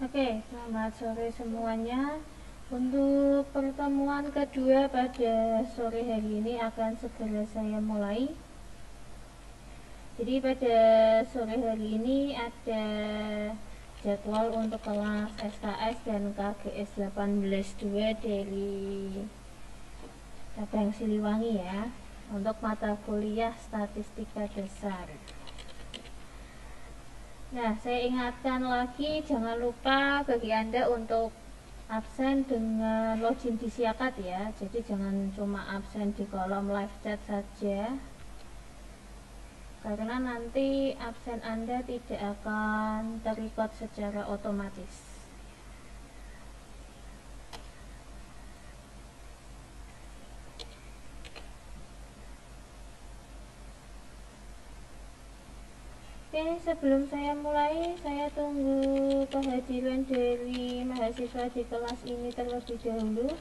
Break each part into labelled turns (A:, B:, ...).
A: Oke, selamat sore semuanya. Untuk pertemuan kedua pada sore hari ini akan segera saya mulai. Jadi pada sore hari ini ada jadwal untuk kelas SKS dan KGS 18-2 dari Cabang Siliwangi ya, untuk mata kuliah Statistika Dasar. Nah, saya ingatkan lagi, jangan lupa bagi Anda untuk absen dengan login di Siakat ya. Jadi jangan cuma absen di kolom live chat saja, karena nanti absen Anda tidak akan terrecord secara otomatis. Oke, sebelum saya mulai, saya tunggu kehadiran dari mahasiswa di kelas ini terlebih dahulu.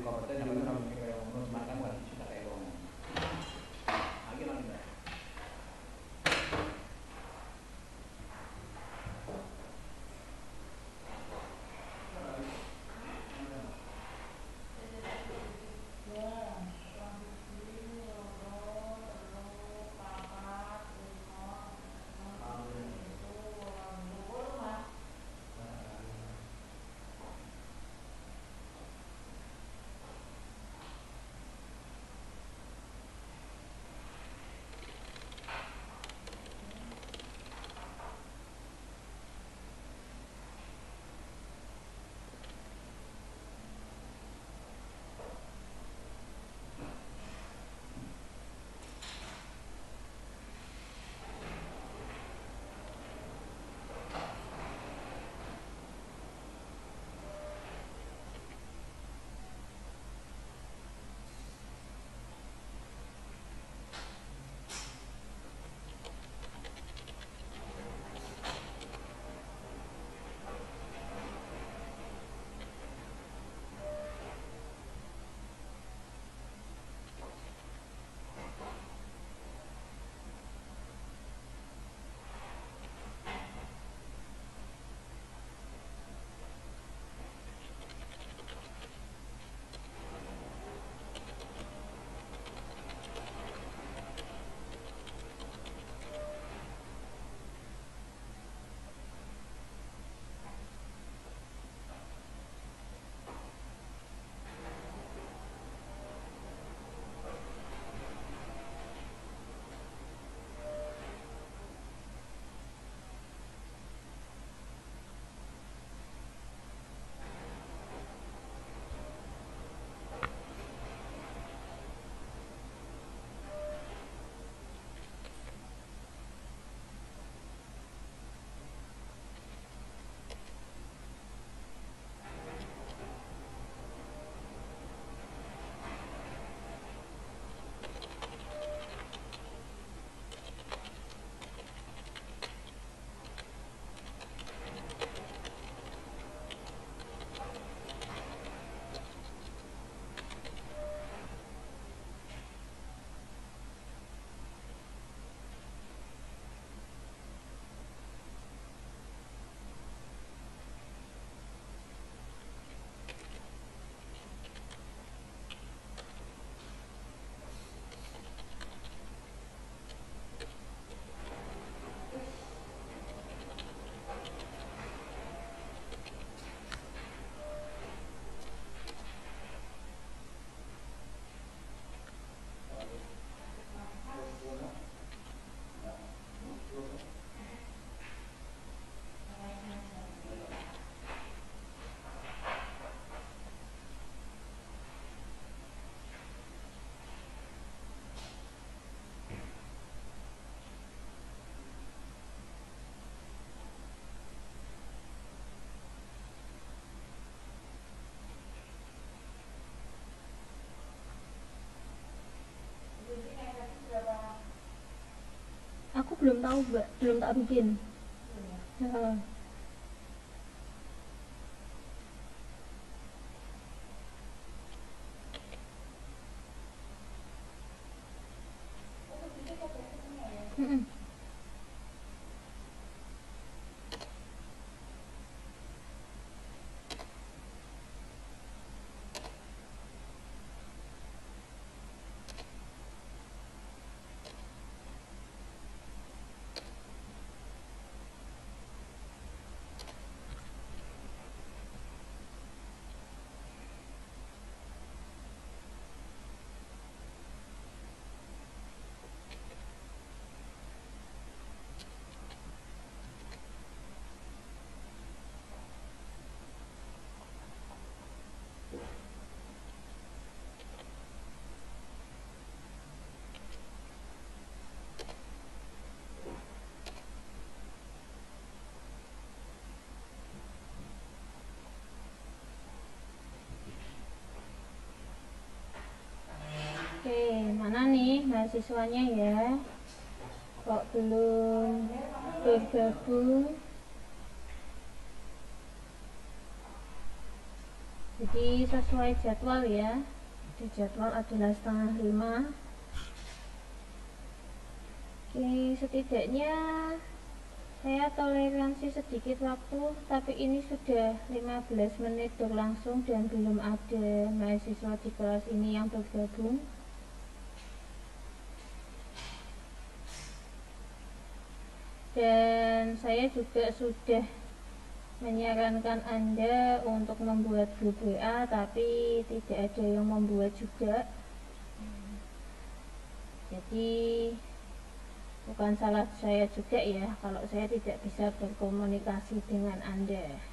B: kompeten yang benar mungkin kayak ngomong semacam kan sudah kayak ngomong lagi lagi mbak
A: Aku belum tahu mbak, belum tak bikin. Ya. Mm-mm. Oke, mana nih mahasiswanya ya? Kok belum bergabung? Jadi sesuai jadwal ya, di jadwal adalah 4:30. Oke, setidaknya saya toleransi sedikit waktu, tapi ini sudah 15 menit berlangsung dan belum ada mahasiswa di kelas ini yang bergabung. Dan saya juga sudah menyarankan Anda untuk membuat grup WA, tapi tidak ada yang membuat juga. Jadi bukan salah saya juga ya kalau saya tidak bisa berkomunikasi dengan Anda.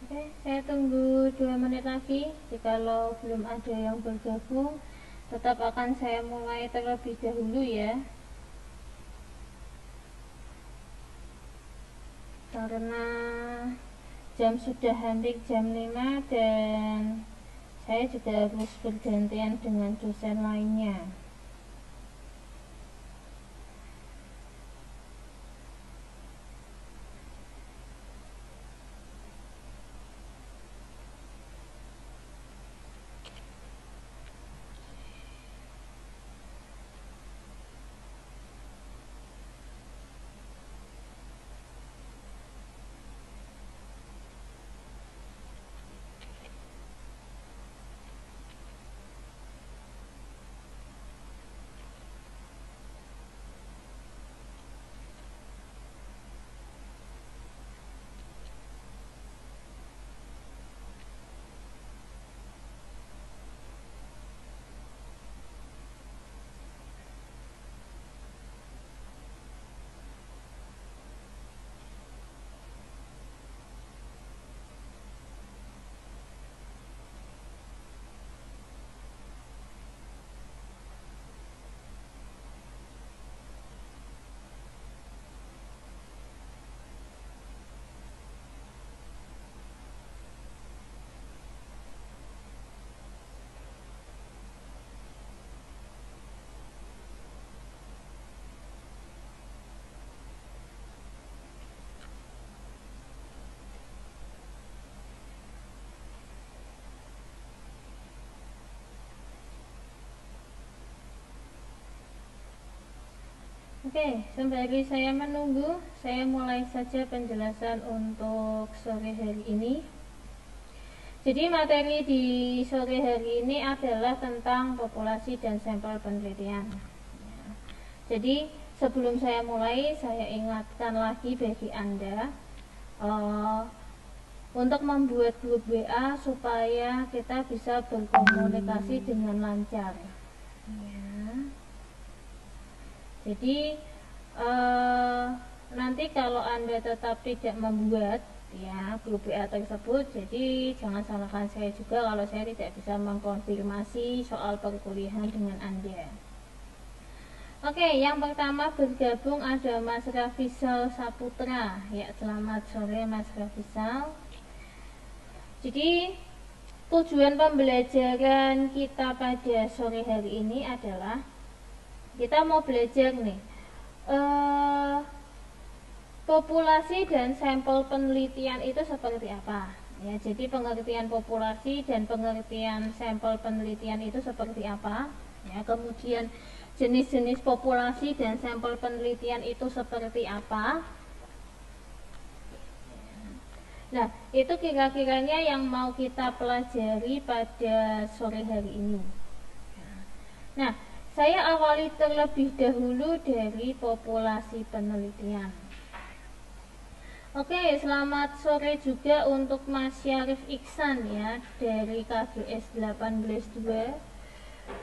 A: Oke, saya tunggu 2 menit lagi. Jikalau belum ada yang bergabung, tetap akan saya mulai terlebih dahulu ya, karena jam sudah hampir jam 5 dan saya juga harus bergantian dengan dosen lainnya. Oke, sembari saya menunggu, saya mulai saja penjelasan untuk sore hari ini. Jadi materi di sore hari ini adalah tentang populasi dan sampel penelitian. Jadi sebelum saya mulai, saya ingatkan lagi bagi Anda untuk membuat grup WA supaya kita bisa berkomunikasi dengan lancar. Jadi nanti kalau Anda tetap tidak membuat ya grup WA tersebut, jadi jangan salahkan saya juga kalau saya tidak bisa mengkonfirmasi soal perkuliahan dengan Anda. Oke, yang pertama bergabung ada Mas Rafizal Saputra. Ya, selamat sore Mas Rafizal. Jadi tujuan pembelajaran kita pada sore hari ini adalah kita mau belajar nih populasi dan sampel penelitian itu seperti apa. Ya, jadi pengertian populasi dan pengertian sampel penelitian itu seperti apa. Ya, kemudian jenis-jenis populasi dan sampel penelitian itu seperti apa. Nah, itu kira-kiranya yang mau kita pelajari pada sore hari ini. Nah, saya awali terlebih dahulu dari populasi penelitian. Oke, selamat sore juga untuk Mas Syarif Iksan ya dari KGS 182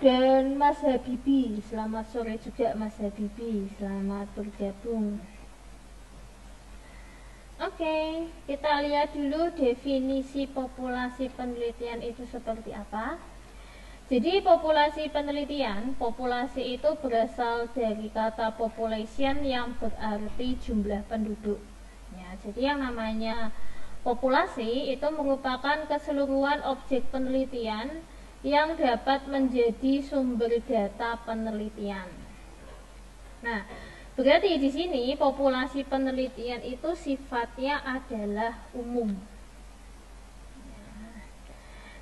A: dan Mas Habibi. Selamat sore juga Mas Habibi, selamat bergabung. Oke, kita lihat dulu definisi populasi penelitian itu seperti apa. Jadi populasi penelitian, populasi itu berasal dari kata population yang berarti jumlah penduduk. Ya, jadi yang namanya populasi itu merupakan keseluruhan objek penelitian yang dapat menjadi sumber data penelitian. Nah, berarti di sini populasi penelitian itu sifatnya adalah umum.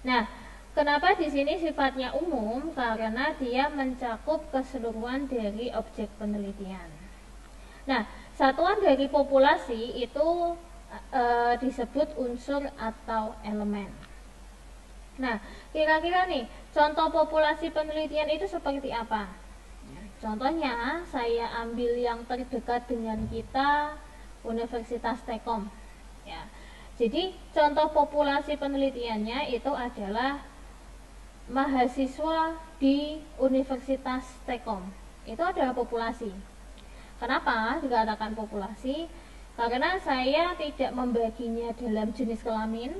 A: Nah, kenapa di sini sifatnya umum? Karena dia mencakup keseluruhan dari objek penelitian. Nah, satuan dari populasi itu disebut unsur atau elemen. Nah, kira-kira nih, contoh populasi penelitian itu seperti apa? Contohnya, saya ambil yang terdekat dengan kita, Universitas Tekom. Ya. Jadi, contoh populasi penelitiannya itu adalah mahasiswa di Universitas Tekom. Itu adalah populasi. Kenapa dikatakan populasi? Karena saya tidak membaginya dalam jenis kelamin,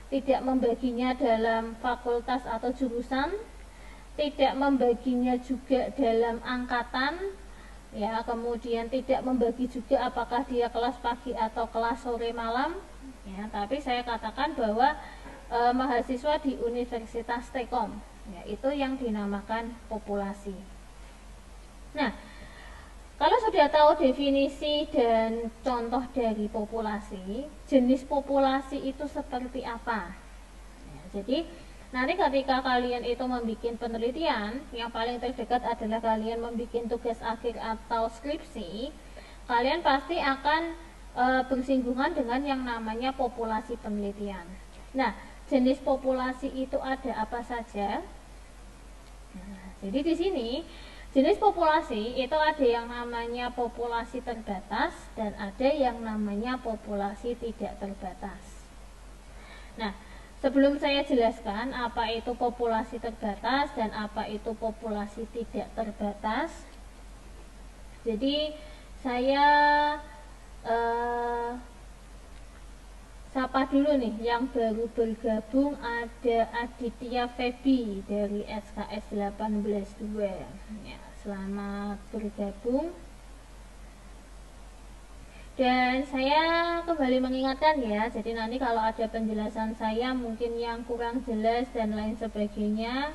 A: tidak membaginya dalam fakultas atau jurusan, tidak membaginya juga dalam angkatan, ya, kemudian tidak membagi juga apakah dia kelas pagi atau kelas sore malam, ya, tapi saya katakan bahwa mahasiswa di Universitas Tekom, ya, itu yang dinamakan populasi. Nah, kalau sudah tahu definisi dan contoh dari populasi, jenis populasi itu seperti apa? Ya, jadi nanti ketika kalian itu membuat penelitian, yang paling terdekat adalah kalian membuat tugas akhir atau skripsi, kalian pasti akan bersinggungan dengan yang namanya populasi penelitian. Nah, jenis populasi itu ada apa saja? Nah, jadi di sini jenis populasi itu ada yang namanya populasi terbatas dan ada yang namanya populasi tidak terbatas. Nah, sebelum saya jelaskan apa itu populasi terbatas dan apa itu populasi tidak terbatas, jadi saya sapa dulu nih yang baru bergabung, ada Aditya Febi dari SKS 182. Ya, selamat bergabung. Dan saya kembali mengingatkan ya, jadi nanti kalau ada penjelasan saya mungkin yang kurang jelas dan lain sebagainya,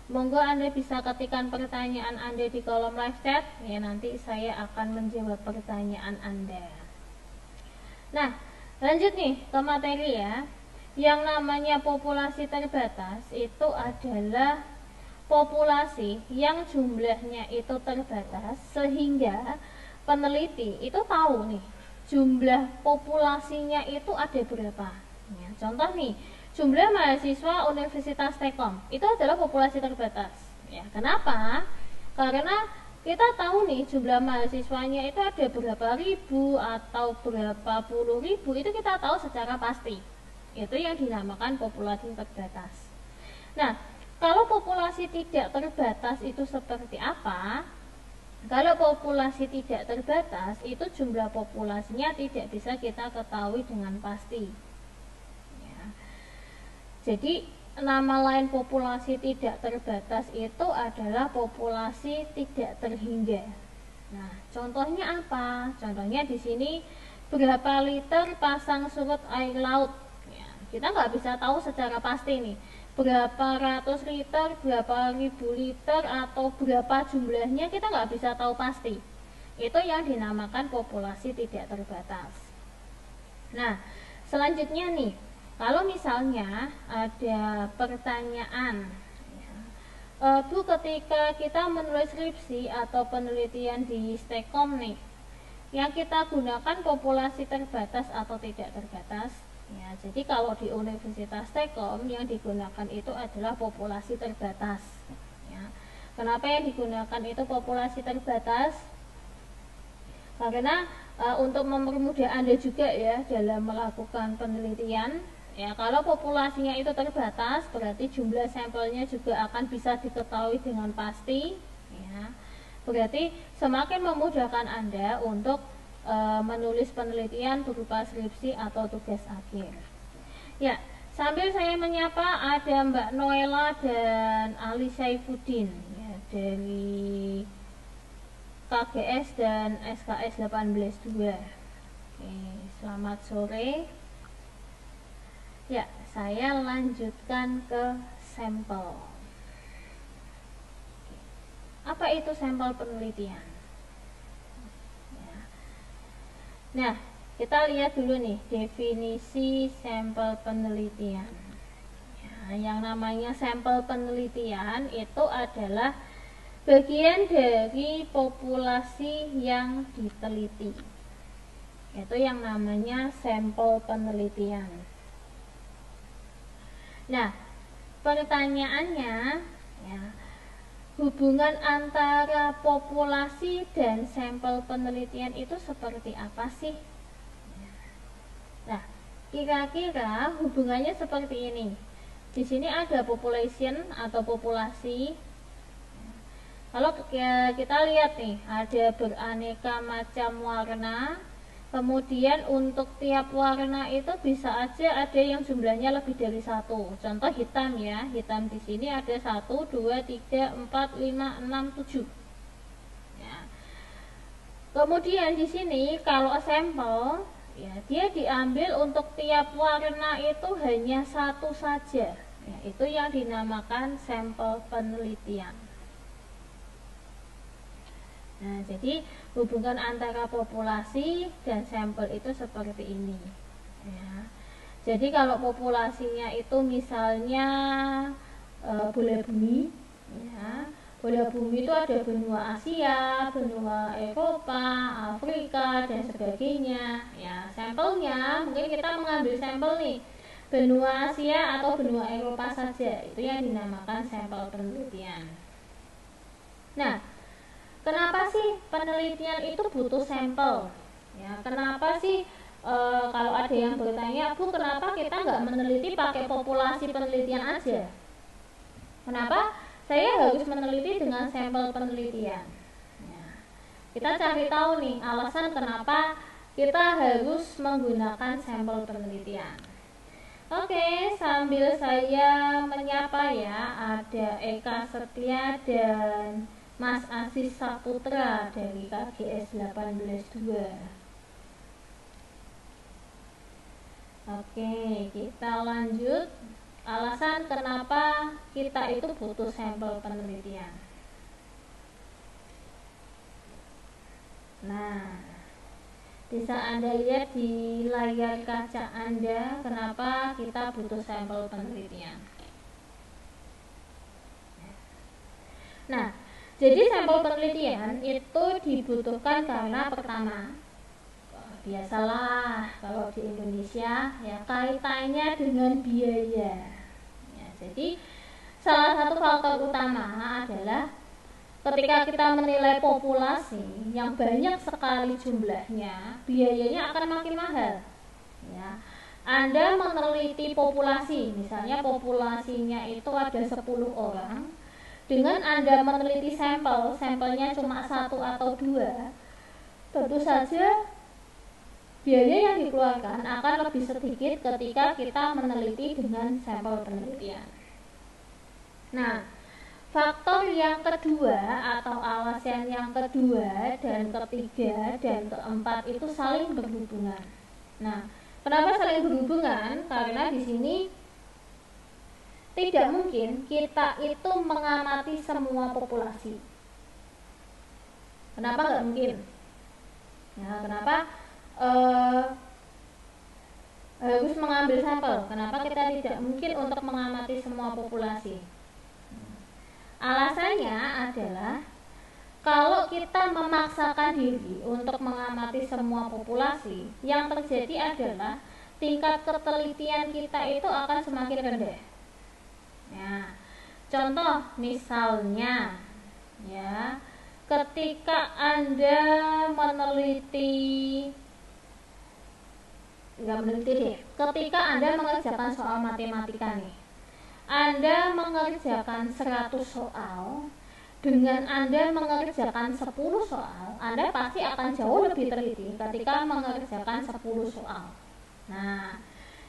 A: monggo Anda bisa ketikkan pertanyaan Anda di kolom live chat, ya, nanti saya akan menjawab pertanyaan Anda. Nah, lanjut nih ke materi ya. Yang namanya populasi terbatas itu adalah populasi yang jumlahnya itu terbatas sehingga peneliti itu tahu nih jumlah populasinya itu ada berapa. Ya, contoh nih, jumlah mahasiswa Universitas Tekom itu adalah populasi terbatas. Ya, kenapa? Karena kita tahu nih jumlah mahasiswanya itu ada berapa ribu atau berapa puluh ribu, itu kita tahu secara pasti. Itu yang dinamakan populasi terbatas. Nah, kalau populasi tidak terbatas itu seperti apa? Kalau populasi tidak terbatas, itu jumlah populasinya tidak bisa kita ketahui dengan pasti. Ya. Jadi nama lain populasi tidak terbatas itu adalah populasi tidak terhingga. Nah, contohnya apa? Contohnya di sini berapa liter pasang surut air laut. Ya, kita nggak bisa tahu secara pasti nih berapa ratus liter, berapa ribu liter, atau berapa jumlahnya, kita nggak bisa tahu pasti. Itu yang dinamakan populasi tidak terbatas. Nah, selanjutnya nih, kalau misalnya ada pertanyaan, Bu, ketika kita menulis skripsi atau penelitian di Stekom nih, yang kita gunakan populasi terbatas atau tidak terbatas, ya, jadi kalau di Universitas Stekom yang digunakan itu adalah populasi terbatas. Ya. Kenapa yang digunakan itu populasi terbatas? Karena untuk mempermudah Anda juga ya dalam melakukan penelitian. Ya, kalau populasinya itu terbatas, berarti jumlah sampelnya juga akan bisa diketahui dengan pasti. Ya. Berarti semakin memudahkan Anda untuk menulis penelitian berupa skripsi atau tugas akhir. Ya, sambil saya menyapa ada Mbak Noela dan Ali Saifuddin ya, dari KGS dan SKS 18-2. Oke, selamat sore. Ya, saya lanjutkan ke sampel. Apa itu sampel penelitian? Ya. Nah, kita lihat dulu nih definisi sampel penelitian. Ya, yang namanya sampel penelitian itu adalah bagian dari populasi yang diteliti. Itu yang namanya sampel penelitian. Nah, pertanyaannya ya, hubungan antara populasi dan sampel penelitian itu seperti apa sih? Nah, kira-kira hubungannya seperti ini. Di sini ada population atau populasi. Kalau kita lihat nih, ada beraneka macam warna. Kemudian untuk tiap warna itu bisa aja ada yang jumlahnya lebih dari satu. Contoh hitam ya, hitam di sini ada 1, 2, 3, 4, 5, 6, 7. Ya. Kemudian di sini kalau sampel, ya dia diambil untuk tiap warna itu hanya satu saja. Ya, itu yang dinamakan sampel penelitian. Nah, jadi hubungan antara populasi dan sampel itu seperti ini. Ya. Jadi kalau populasinya itu misalnya bola bumi, ya, bola bumi itu ada benua Asia, benua Eropa, Afrika dan sebagainya. Ya, sampelnya mungkin kita mengambil sampel nih benua Asia atau benua Eropa saja. Itu yang dinamakan sampel penelitian. Nah, kenapa sih penelitian itu butuh sampel? Ya, kenapa sih kalau ada yang bertanya, Bu, kenapa kita nggak meneliti pakai populasi penelitian aja? Kenapa saya harus meneliti dengan sampel penelitian? Ya, kita cari tahu nih alasan kenapa kita harus menggunakan sampel penelitian. Oke, sambil saya menyapa ya, ada Eka Setia dan Mas Aziz Saputra dari KGS 18-2. Oke, kita lanjut. Alasan kenapa kita itu butuh sampel penelitian. Nah, bisa Anda lihat di layar kaca Anda kenapa kita butuh sampel penelitian. Nah, jadi sampel penelitian itu dibutuhkan karena pertama, biasalah kalau di Indonesia ya kaitannya dengan biaya. Ya, jadi salah satu faktor utama adalah ketika kita menilai populasi yang banyak sekali jumlahnya, biayanya akan makin mahal. Ya, Anda meneliti populasi, misalnya populasinya itu ada 10 orang. Dengan Anda meneliti sampelnya cuma 1 atau 2, tentu saja biaya yang dikeluarkan akan lebih sedikit ketika kita meneliti dengan sampel penelitian. Nah, faktor yang kedua atau alasan yang kedua dan ketiga dan keempat itu saling berhubungan. Nah, kenapa saling berhubungan? Karena di sini tidak mungkin kita itu mengamati semua populasi. Kenapa nggak mungkin? Nah, kenapa harus mengambil sampel? Kenapa kita tidak mungkin untuk mengamati semua populasi? Alasannya adalah kalau kita memaksakan diri untuk mengamati semua populasi, yang terjadi adalah tingkat ketelitian kita itu akan semakin rendah. Ya, contoh misalnya, ya, ketika Anda ketika Anda mengerjakan soal matematika nih, Anda mengerjakan 100 soal, dengan Anda mengerjakan 10 soal, Anda pasti akan jauh lebih teliti ketika mengerjakan 10 soal. Nah,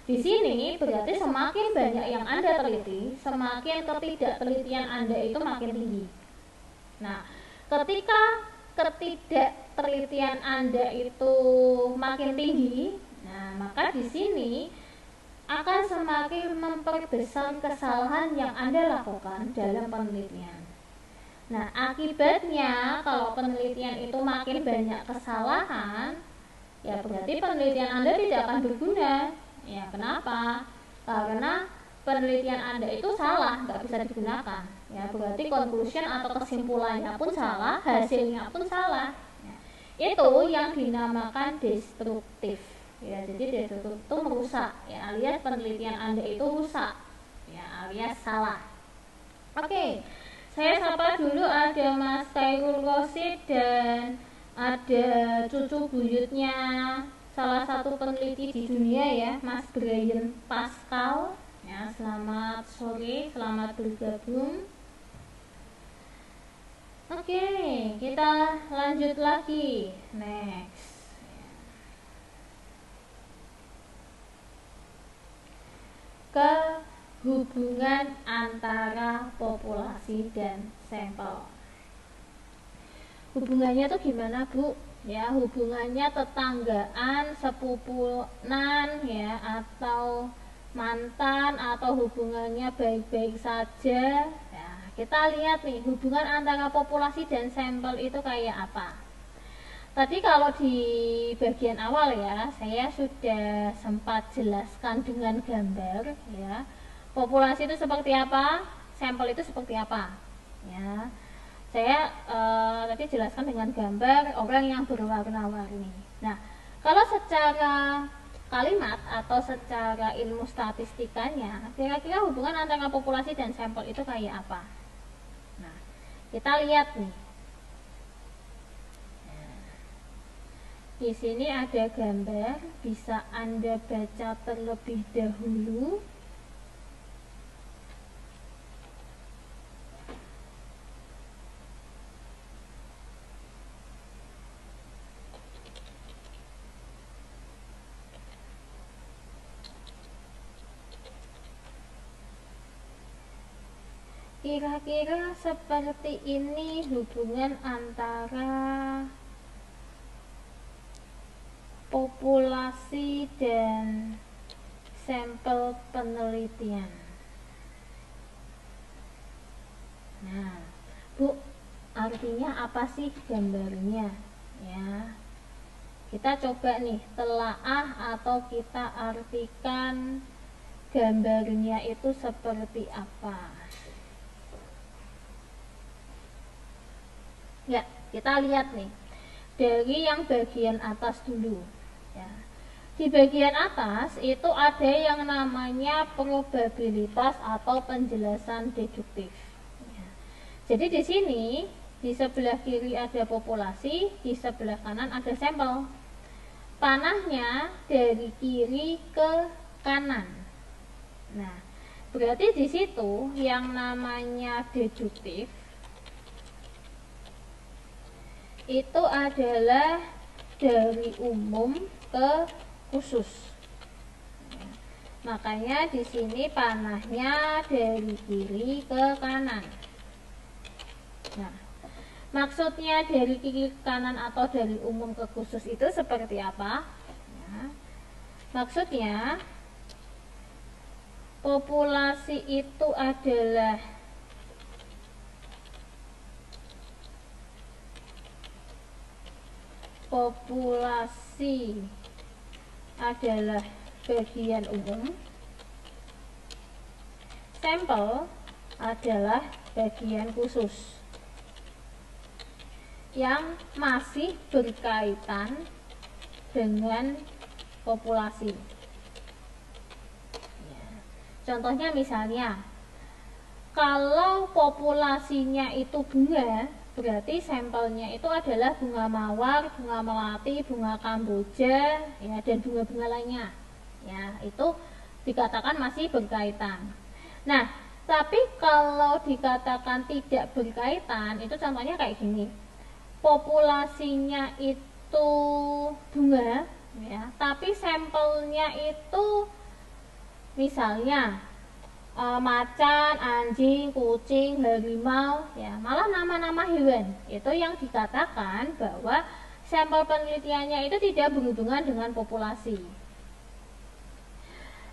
A: di sini berarti semakin banyak yang Anda teliti, semakin ketidaktelitian Anda itu makin tinggi. Nah, ketika ketidaktelitian Anda itu makin tinggi, nah maka di sini akan semakin memperbesar kesalahan yang Anda lakukan dalam penelitian. Nah, akibatnya kalau penelitian itu makin banyak kesalahan, ya berarti penelitian Anda tidak akan berguna. Ya, kenapa? Karena penelitian Anda itu salah, nggak bisa digunakan. Ya, berarti conclusion atau kesimpulannya pun salah, hasilnya pun salah. Ya, itu yang dinamakan destruktif. Ya, jadi destruktif itu merusak. Ya, alias penelitian Anda itu rusak. Ya, alias salah. Oke. Saya sapa dulu, ada Mas Khairul Rosid dan ada cucu buyutnya salah satu peneliti di dunia ya, Mas Brian Pascal. Ya, selamat sore, selamat bergabung. Oke, kita lanjut lagi. Next. Ke hubungan antara populasi dan sampel. Hubungannya tuh gimana, Bu? Ya, hubungannya tetanggaan, sepupunan ya, atau mantan, atau hubungannya baik-baik saja. Ya, kita lihat nih hubungan antara populasi dan sampel itu kayak apa. Tadi kalau di bagian awal ya, saya sudah sempat jelaskan dengan gambar ya. Populasi itu seperti apa, sampel itu seperti apa. Ya, saya tadi jelaskan dengan gambar orang yang berwarna-warni. Nah, kalau secara kalimat atau secara ilmu statistikanya, kira-kira hubungan antara populasi dan sampel itu kayak apa? Nah, kita lihat nih. Di sini ada gambar, bisa Anda baca terlebih dahulu. Kira-kira seperti ini hubungan antara populasi dan sampel penelitian. Nah, Bu, artinya apa sih gambarnya? Ya, kita coba nih telaah atau kita artikan gambarnya itu seperti apa. Ya, kita lihat nih dari yang bagian atas dulu ya. Di bagian atas itu ada yang namanya probabilitas atau penjelasan deduktif ya. Jadi di sini di sebelah kiri ada populasi, di sebelah kanan ada sampel. Panahnya dari kiri ke kanan. Nah, berarti di situ yang namanya deduktif itu adalah dari umum ke khusus. Makanya di sini panahnya dari kiri ke kanan. Nah, maksudnya dari kiri ke kanan atau dari umum ke khusus itu seperti apa? Ya, maksudnya populasi itu adalah bagian umum, sampel adalah bagian khusus yang masih berkaitan dengan populasi. Contohnya misalnya, kalau populasinya itu bunga, berarti sampelnya itu adalah bunga mawar, bunga melati, bunga kamboja, ya, dan bunga-bunga lainnya. Ya, itu dikatakan masih berkaitan. Nah, tapi kalau dikatakan tidak berkaitan, itu contohnya kayak gini. Populasinya itu bunga, ya, tapi sampelnya itu misalnya macan, anjing, kucing, harimau, ya, malah nama-nama hewan. Itu yang dikatakan bahwa sampel penelitiannya itu tidak berhubungan dengan populasi.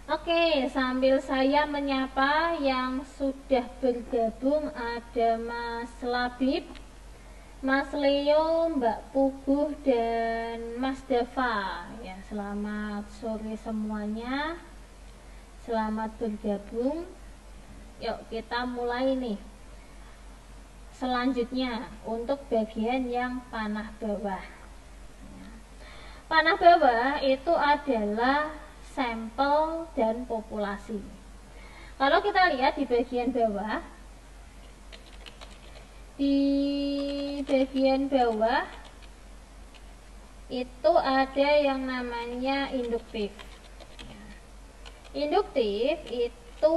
A: Oke, sambil saya menyapa yang sudah bergabung, ada Mas Labib, Mas Leo, Mbak Puguh, dan Mas Dava. Ya, selamat sore semuanya. Selamat bergabung. Yuk kita mulai nih. Selanjutnya untuk bagian yang panah bawah. Panah bawah itu adalah sampel dan populasi. Kalau kita lihat di bagian bawah, itu ada yang namanya induktif. Induktif itu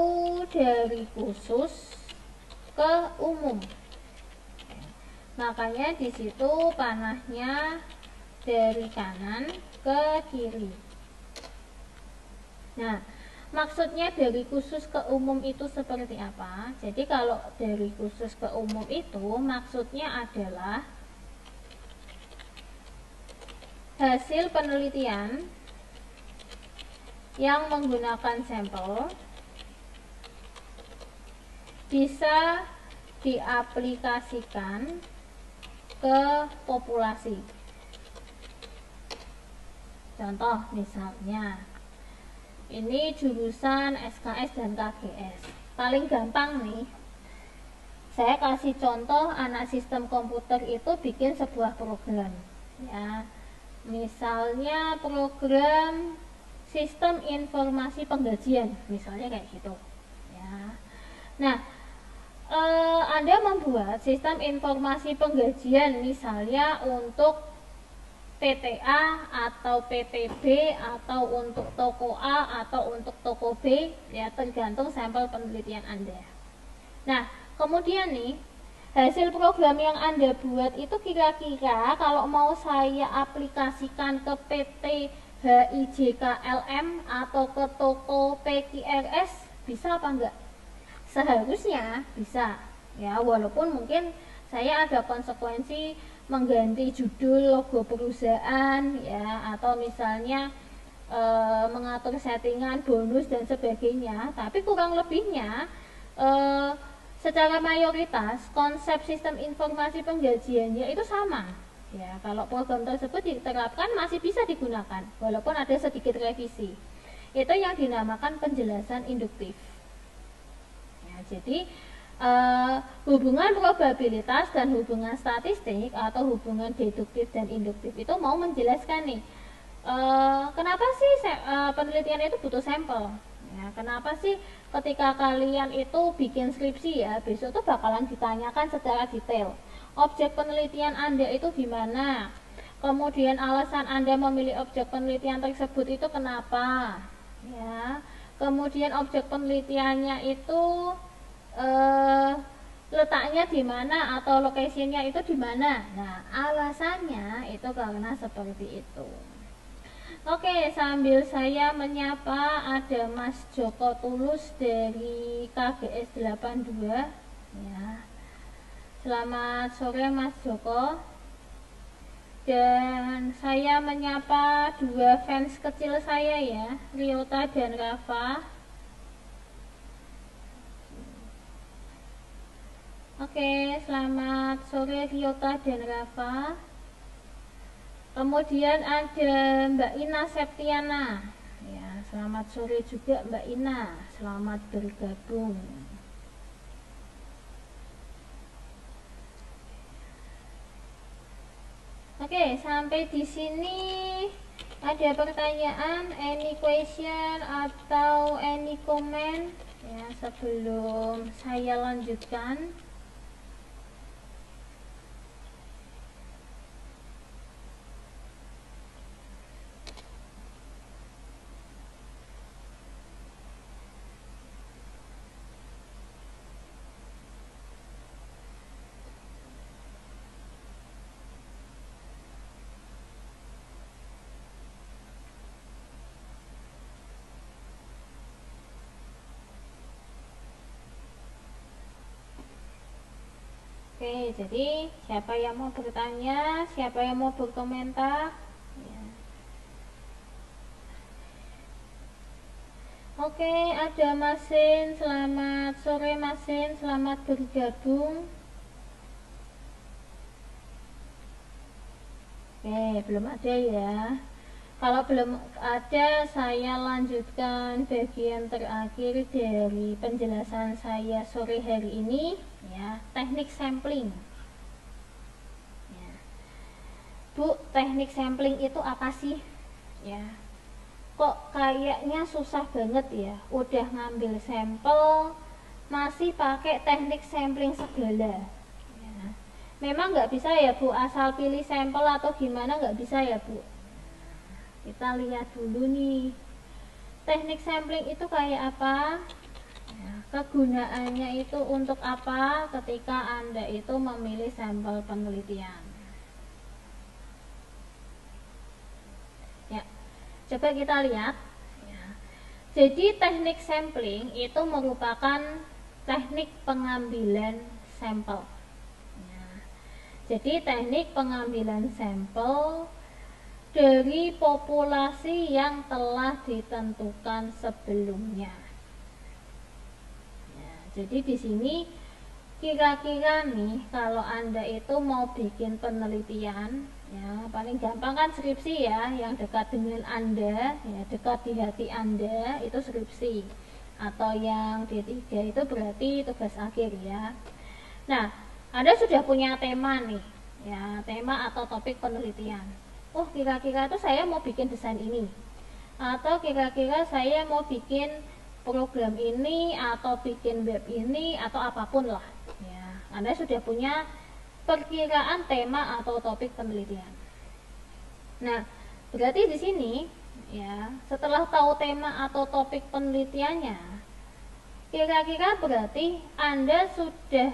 A: dari khusus ke umum. Makanya di situ panahnya dari kanan ke kiri. Nah, maksudnya dari khusus ke umum itu seperti apa? Jadi kalau dari khusus ke umum itu maksudnya adalah hasil penelitian yang menggunakan sampel bisa diaplikasikan ke populasi. Contoh misalnya, ini jurusan SKS dan KGS. Paling gampang nih, saya kasih contoh anak sistem komputer itu bikin sebuah program. Ya, misalnya program sistem informasi penggajian, misalnya kayak gitu. Ya. Nah, Anda membuat sistem informasi penggajian misalnya untuk PTA atau PTB atau untuk toko A atau untuk toko B, ya tergantung sampel penelitian Anda. Nah, kemudian nih, hasil program yang Anda buat itu kira-kira kalau mau saya aplikasikan ke PT HIJKLM atau ke toko PQRS bisa apa enggak? Seharusnya bisa, ya, walaupun mungkin saya ada konsekuensi mengganti judul logo perusahaan, ya, atau misalnya mengatur settingan bonus dan sebagainya, tapi kurang lebihnya secara mayoritas konsep sistem informasi penggajiannya itu sama. Ya, kalau program tersebut diterapkan masih bisa digunakan walaupun ada sedikit revisi. Itu yang dinamakan penjelasan induktif. Ya, jadi hubungan probabilitas dan hubungan statistik atau hubungan deduktif dan induktif itu mau menjelaskan nih, kenapa sih penelitian itu butuh sampel. Ya, kenapa sih ketika kalian itu bikin skripsi, ya, besok tuh bakalan ditanyakan secara detail objek penelitian Anda itu di mana, kemudian alasan Anda memilih objek penelitian tersebut itu kenapa, ya, kemudian objek penelitiannya itu letaknya di mana atau lokasinya itu di mana. Nah, alasannya itu karena seperti itu. Oke, sambil saya menyapa ada Mas Joko Tulus dari KGS 82 ya. Selamat sore Mas Joko. Dan saya menyapa dua fans kecil saya ya, Ryota dan Rafa. Oke, selamat sore Ryota dan Rafa. Kemudian ada Mbak Ina Septiana. Ya, selamat sore juga Mbak Ina. Selamat bergabung. Oke, sampai di sini ada pertanyaan, any question atau any comment ya sebelum saya lanjutkan. Oke, jadi siapa yang mau bertanya, siapa yang mau berkomentar ya. Oke, ada Masin, selamat sore Masin, selamat bergabung. Oke, belum ada ya. Kalau belum ada, saya lanjutkan bagian terakhir dari penjelasan saya sore hari ini ya, teknik sampling ya. Bu, teknik sampling itu apa sih ya? Kok kayaknya susah banget ya, udah ngambil sampel masih pakai teknik sampling segala ya. Memang nggak bisa ya Bu, asal pilih sampel atau gimana, nggak bisa ya Bu. Kita lihat dulu nih, teknik sampling itu kayak apa ya, kegunaannya itu untuk apa ketika Anda itu memilih sampel penelitian ya. Coba kita lihat ya. Jadi teknik sampling itu merupakan teknik pengambilan sampel ya. Jadi teknik pengambilan sampel dari populasi yang telah ditentukan sebelumnya. Ya, jadi di sini kira-kira nih kalau Anda itu mau bikin penelitian, ya paling gampang kan skripsi ya, yang dekat dengan Anda, ya dekat di hati Anda itu skripsi. Atau yang D3 itu berarti tugas akhir ya. Nah, Anda sudah punya tema nih, ya tema atau topik penelitian. Oh, kira-kira itu saya mau bikin desain ini, atau kira-kira saya mau bikin program ini, atau bikin web ini, atau apapun lah ya. Anda sudah punya perkiraan tema atau topik penelitian. Nah, berarti di sini ya, setelah tahu tema atau topik penelitiannya, kira-kira berarti Anda sudah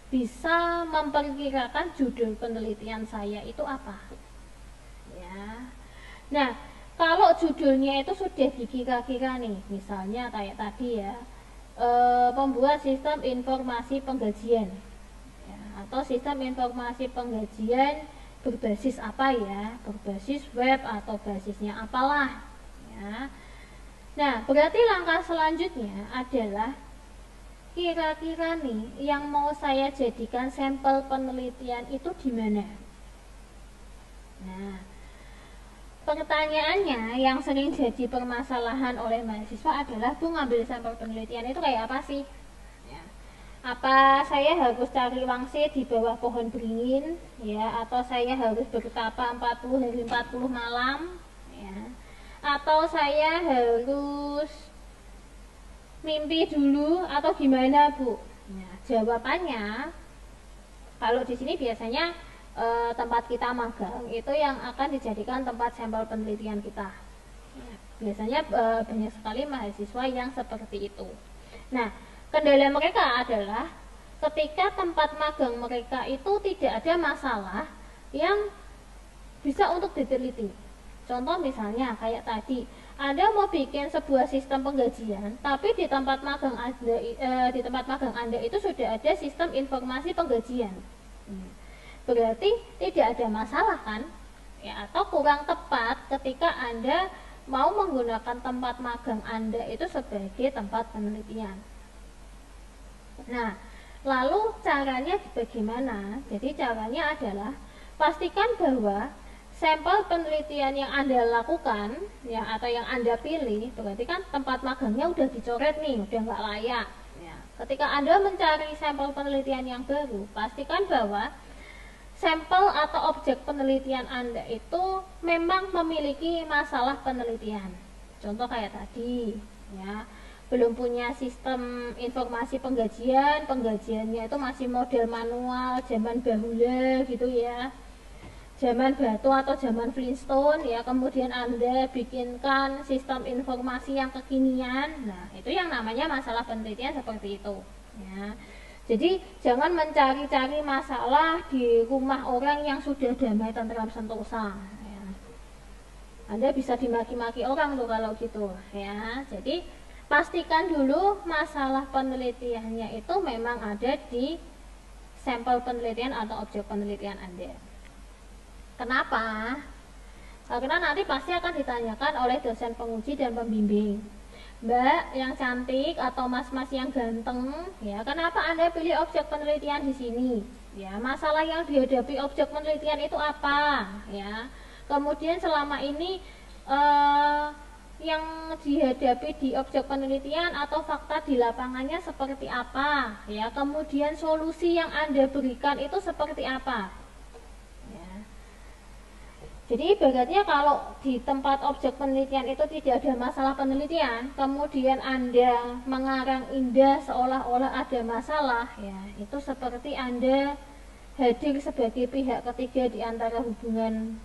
A: bisa memperkirakan judul penelitian saya itu apa. Nah, kalau judulnya itu sudah dikira-kira nih, misalnya kayak tadi ya, pembuat sistem informasi penggajian ya, atau sistem informasi penggajian berbasis apa ya, berbasis web atau basisnya apalah ya. Nah, berarti langkah selanjutnya adalah kira-kira nih yang mau saya jadikan sampel penelitian itu di mana. Nah, pertanyaannya yang sering jadi permasalahan oleh mahasiswa adalah, Bu, ngambil sampel penelitian itu kayak apa sih? Ya. Apa saya harus cari wangsit di bawah pohon beringin, ya, atau saya harus bertapa 40 hari 40 malam, ya, atau saya harus mimpi dulu atau gimana, Bu? Ya, jawabannya, kalau di sini biasanya tempat kita magang itu yang akan dijadikan tempat sampel penelitian kita ya, biasanya banyak sekali mahasiswa yang seperti itu. Nah, kendala mereka adalah ketika tempat magang mereka itu tidak ada masalah yang bisa untuk diteliti. Contoh misalnya kayak tadi, Anda mau bikin sebuah sistem penggajian, tapi di tempat magang Anda itu sudah ada sistem informasi penggajian. Berarti tidak ada masalah kan? Ya, atau kurang tepat ketika Anda mau menggunakan tempat magang Anda itu sebagai tempat penelitian. Nah, lalu caranya bagaimana? Jadi caranya adalah pastikan bahwa sampel penelitian yang Anda lakukan ya, atau yang Anda pilih, berarti kan tempat magangnya udah dicoret nih, udah nggak layak ya. Ketika Anda mencari sampel penelitian yang baru, pastikan bahwa sampel atau objek penelitian Anda itu memang memiliki masalah penelitian. Contoh kayak tadi ya, belum punya sistem informasi penggajiannya itu masih model manual zaman bahula gitu ya, zaman batu atau zaman Flintstone ya, kemudian Anda bikinkan sistem informasi yang kekinian. Nah, itu yang namanya masalah penelitian seperti itu ya. Jadi jangan mencari-cari masalah di rumah orang yang sudah damai tentram sentosa ya. Anda bisa dimaki-maki orang tuh kalau gitu ya. Jadi pastikan dulu masalah penelitiannya itu memang ada di sampel penelitian atau objek penelitian Anda. Kenapa? Karena nanti pasti akan ditanyakan oleh dosen penguji dan pembimbing, Mbak yang cantik atau mas-mas yang ganteng, ya, kenapa Anda pilih objek penelitian di sini? Ya, masalah yang dihadapi objek penelitian itu apa? Ya, kemudian selama ini yang dihadapi di objek penelitian atau fakta di lapangannya seperti apa? Ya, kemudian solusi yang Anda berikan itu seperti apa? Jadi ibaratnya kalau di tempat objek penelitian itu tidak ada masalah penelitian, kemudian Anda mengarang indah seolah-olah ada masalah, ya itu seperti Anda hadir sebagai pihak ketiga di antara hubungan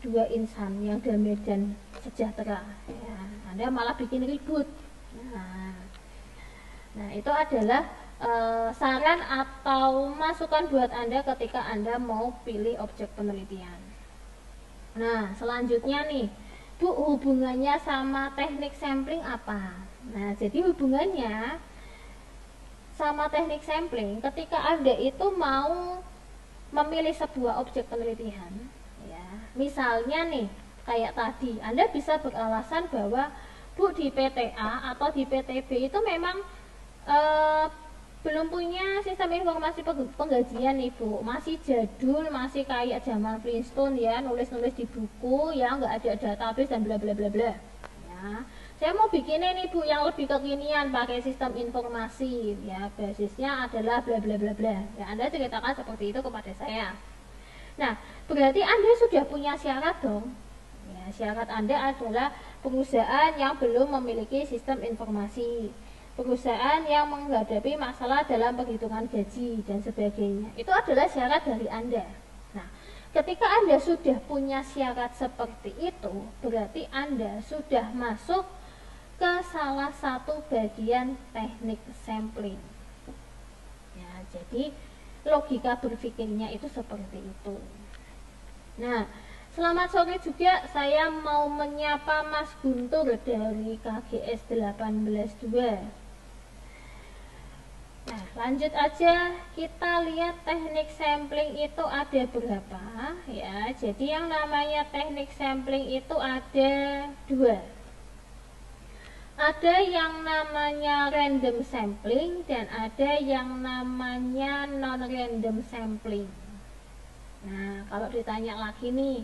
A: dua insan yang damai dan sejahtera. Ya, Anda malah bikin ribut. Nah itu adalah saran atau masukan buat Anda ketika Anda mau pilih objek penelitian. Nah, selanjutnya nih, Bu, hubungannya sama teknik sampling apa? Nah, jadi hubungannya sama teknik sampling ketika Anda itu mau memilih sebuah objek penelitian ya. Misalnya nih, kayak tadi, Anda bisa beralasan bahwa Bu, di PTA atau di PTB itu memang belum punya sistem informasi penggajian nih Bu, masih jadul, masih kayak zaman Flintstone ya, nulis-nulis di buku ya, nggak ada database dan bla bla bla bla ya. Saya mau bikin ini Bu yang lebih kekinian pakai sistem informasi ya, basisnya adalah bla bla bla bla ya. Anda ceritakan seperti itu kepada saya. Nah, berarti Anda sudah punya syarat dong ya. Syarat Anda adalah perusahaan yang belum memiliki sistem informasi, perusahaan yang menghadapi masalah dalam perhitungan gaji dan sebagainya. Itu adalah syarat dari Anda. Nah, ketika Anda sudah punya syarat seperti itu, berarti Anda sudah masuk ke salah satu bagian teknik sampling. Ya, jadi logika berpikirnya itu seperti itu. Nah, selamat sore juga, saya mau menyapa Mas Guntur dari KGS 182. Nah, lanjut aja, kita lihat teknik sampling itu ada berapa ya. Jadi yang namanya teknik sampling itu ada dua. Ada yang namanya random sampling dan ada yang namanya non-random sampling. Nah, kalau ditanya lagi nih,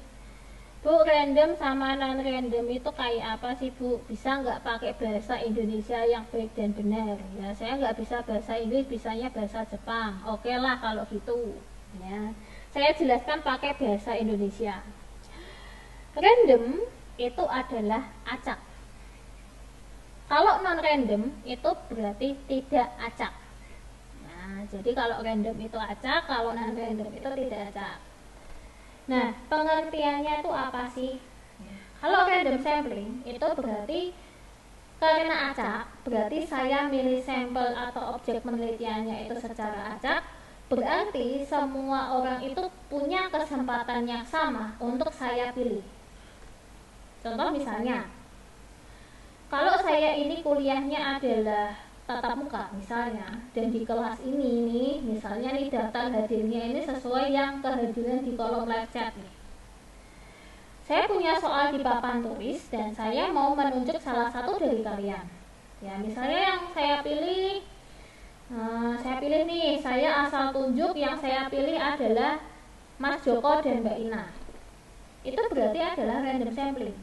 A: Bu, random sama non-random itu kayak apa sih Bu? Bisa nggak pakai bahasa Indonesia yang baik dan benar? Ya, saya nggak bisa bahasa Inggris, bisanya bahasa Jepang. Oke lah kalau gitu. Ya, saya jelaskan pakai bahasa Indonesia. Random itu adalah acak. Kalau non-random itu berarti tidak acak. Nah, jadi kalau random itu acak, kalau non-random itu tidak acak. Nah, pengertiannya itu apa sih? Kalau random sampling itu berarti karena acak, berarti saya milih sampel atau objek penelitiannya itu secara acak, berarti semua orang itu punya kesempatan yang sama untuk saya pilih. Contoh misalnya, kalau saya ini kuliahnya adalah tatap muka misalnya, dan di kelas ini nih, misalnya nih daftar hadirnya ini sesuai yang kehadiran di kolom live chat nih. Saya punya soal di papan tulis dan saya mau menunjuk salah satu dari kalian. Ya, misalnya yang saya pilih nih, saya asal tunjuk yang saya pilih adalah Mas Joko dan Mbak Ina. Itu berarti adalah random sampling.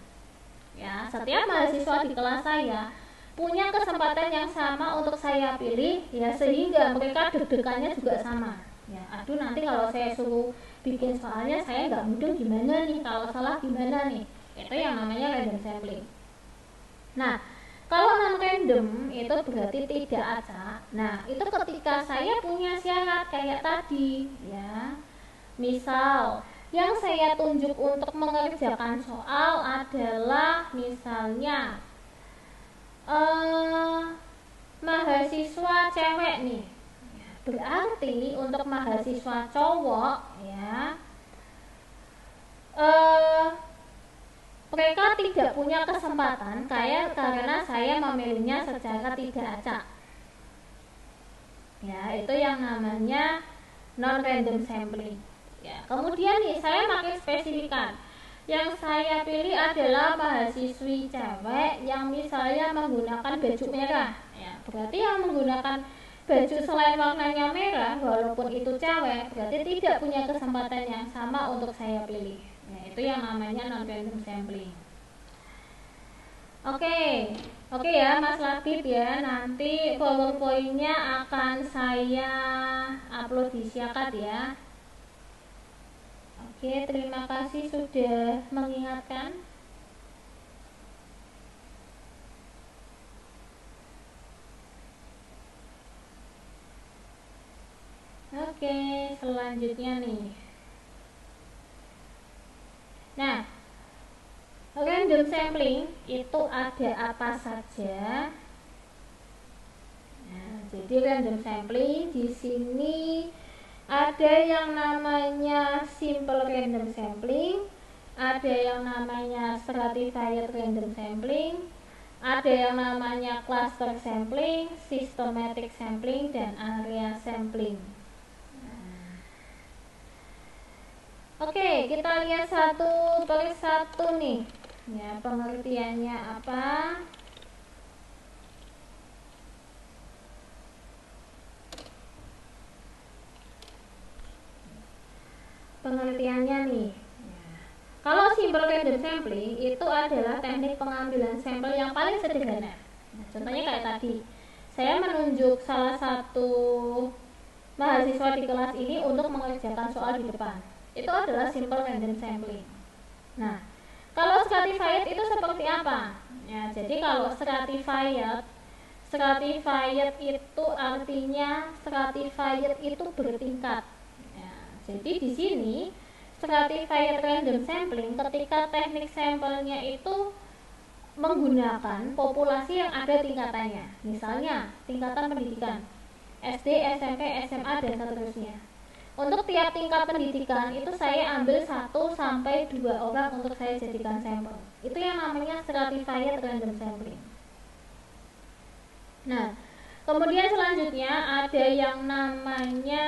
A: Ya, setiap mahasiswa di kelas saya punya kesempatan yang sama untuk saya pilih, ya, sehingga mereka deg-degannya juga sama. Ya, aduh, nanti kalau saya suruh bikin soalnya saya nggak mudeng gimana nih, kalau salah gimana nih. Itu yang namanya random sampling. Nah, kalau non random itu berarti tidak acak. Nah, itu ketika saya punya syarat kayak tadi, ya. Misal yang saya tunjuk untuk mengerjakan soal adalah misalnya mahasiswa cewek nih. Berarti untuk mahasiswa cowok, ya, mereka tidak punya kesempatan karena saya memilihnya secara tidak acak. Ya, itu yang namanya non random sampling. Ya, kemudian nih saya makin spesifikan. Yang saya pilih adalah mahasiswi cewek yang misalnya menggunakan baju merah. Ya, berarti yang menggunakan baju selain warnanya merah, walaupun itu cewek, berarti tidak punya kesempatan yang sama untuk saya pilih. Nah, itu yang namanya non random sampling. Oke ya Mas Labib ya, nanti PowerPoint-nya akan saya upload di Syakat ya. Oke, terima kasih sudah mengingatkan. Oke, selanjutnya nih. Nah, random sampling itu ada apa saja? Nah, jadi random sampling di sini ada yang namanya simple random sampling, ada yang namanya stratified random sampling, ada yang namanya cluster sampling, systematic sampling, dan area sampling. Oke, kita lihat satu per satu nih. Ya, pengertiannya apa? Pengertiannya nih. Kalau simple random sampling itu adalah teknik pengambilan sampel yang paling sederhana. Nah, contohnya kayak tadi, saya menunjuk salah satu mahasiswa di kelas ini untuk mengerjakan soal di depan. Itu adalah simple random sampling. Nah, kalau stratified itu seperti apa? Ya, jadi kalau stratified itu artinya stratified itu bertingkat. Ya, jadi di sini stratified random sampling ketika teknik sampelnya itu menggunakan populasi yang ada tingkatannya. Misalnya tingkatan pendidikan SD, SMP, SMA, dan seterusnya. Untuk tiap tingkat pendidikan itu saya ambil 1 sampai 2 orang untuk saya jadikan sampel. Itu yang namanya stratified random sampling. Nah, kemudian selanjutnya ada yang namanya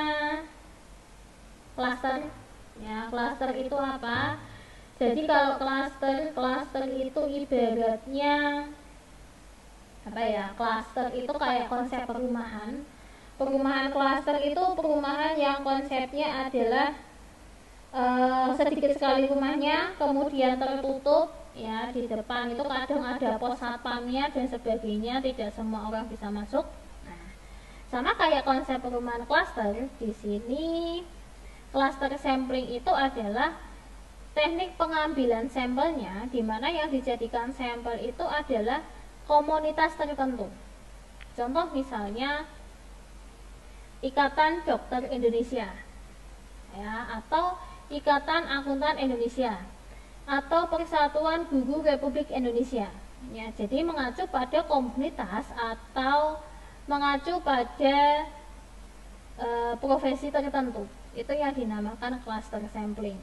A: cluster. Ya, cluster itu apa? Jadi kalau cluster itu ibaratnya apa ya? Cluster itu kayak konsep perumahan. Perumahan cluster itu perumahan yang konsepnya adalah sedikit sekali rumahnya, kemudian tertutup, ya, di depan itu kadang ada pos satpamnya dan sebagainya, tidak semua orang bisa masuk. Nah, sama kayak konsep perumahan cluster, di sini cluster sampling itu adalah teknik pengambilan sampelnya, di mana yang dijadikan sampel itu adalah komunitas tertentu. Contoh misalnya Ikatan Dokter Indonesia, ya, atau Ikatan Akuntan Indonesia, atau Persatuan Guru Republik Indonesia. Ya, jadi mengacu pada komunitas atau mengacu pada profesi tertentu. Itu yang dinamakan cluster sampling.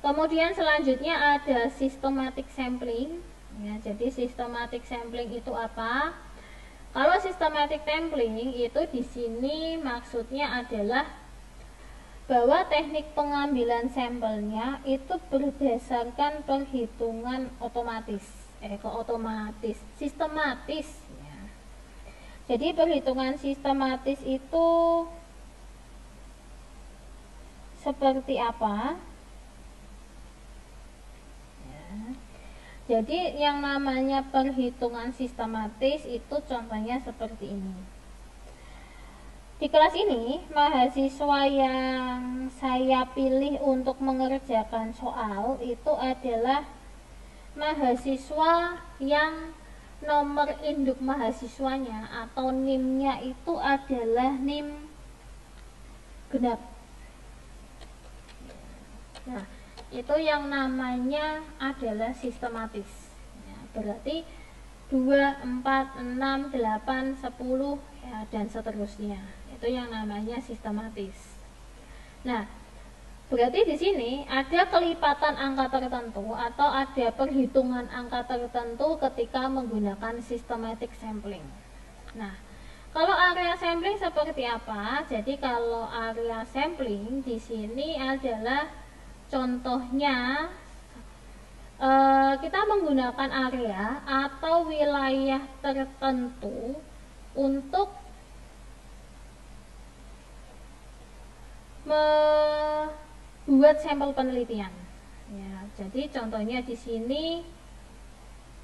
A: Kemudian selanjutnya ada systematic sampling. Ya, jadi systematic sampling itu apa? Kalau systematic sampling itu di sini maksudnya adalah bahwa teknik pengambilan sampelnya itu berdasarkan perhitungan sistematis ya. Jadi perhitungan sistematis itu seperti apa ya. Jadi yang namanya perhitungan sistematis itu contohnya seperti ini. Di kelas ini, mahasiswa yang saya pilih untuk mengerjakan soal itu adalah mahasiswa yang nomor induk mahasiswanya atau NIM-nya itu adalah NIM genap. Nah, itu yang namanya adalah sistematis. Ya, berarti 2, 4, 6, 8, 10 ya, dan seterusnya. Itu yang namanya sistematis. Nah, berarti di sini ada kelipatan angka tertentu atau ada perhitungan angka tertentu ketika menggunakan systematic sampling. Nah, kalau area sampling seperti apa? Jadi kalau area sampling di sini adalah contohnya kita menggunakan area atau wilayah tertentu untuk membuat sampel penelitian. Ya, jadi contohnya di sini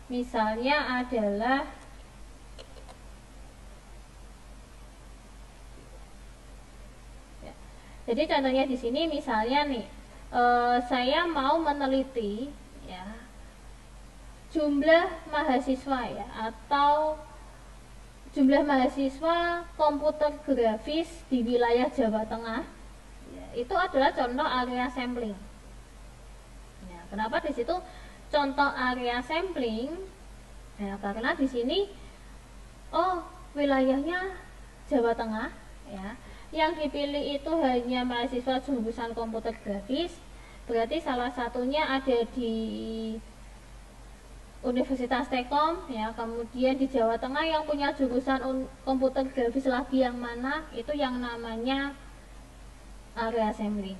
A: misalnya adalah ya, jadi contohnya di sini misalnya nih saya mau meneliti ya jumlah mahasiswa ya atau jumlah mahasiswa komputer grafis di wilayah Jawa Tengah. Itu adalah contoh area sampling. Ya, kenapa di situ contoh area sampling? Ya, karena di sini wilayahnya Jawa Tengah, ya. Yang dipilih itu hanya mahasiswa jurusan komputer grafis. Berarti salah satunya ada di Universitas Telkom, ya. Kemudian di Jawa Tengah yang punya jurusan komputer grafis lagi yang mana? Itu yang namanya area sampling.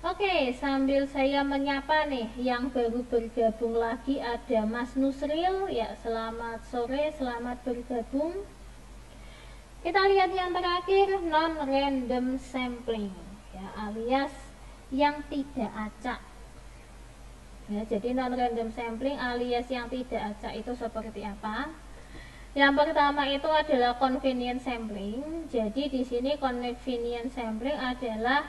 A: Oke, sambil saya menyapa nih yang baru bergabung lagi ada Mas Nusril ya, selamat sore, selamat bergabung. Kita lihat yang terakhir, non random sampling ya, alias yang tidak acak. Ya, jadi non random sampling alias yang tidak acak itu seperti apa? Yang pertama itu adalah convenient sampling. Jadi di sini convenient sampling adalah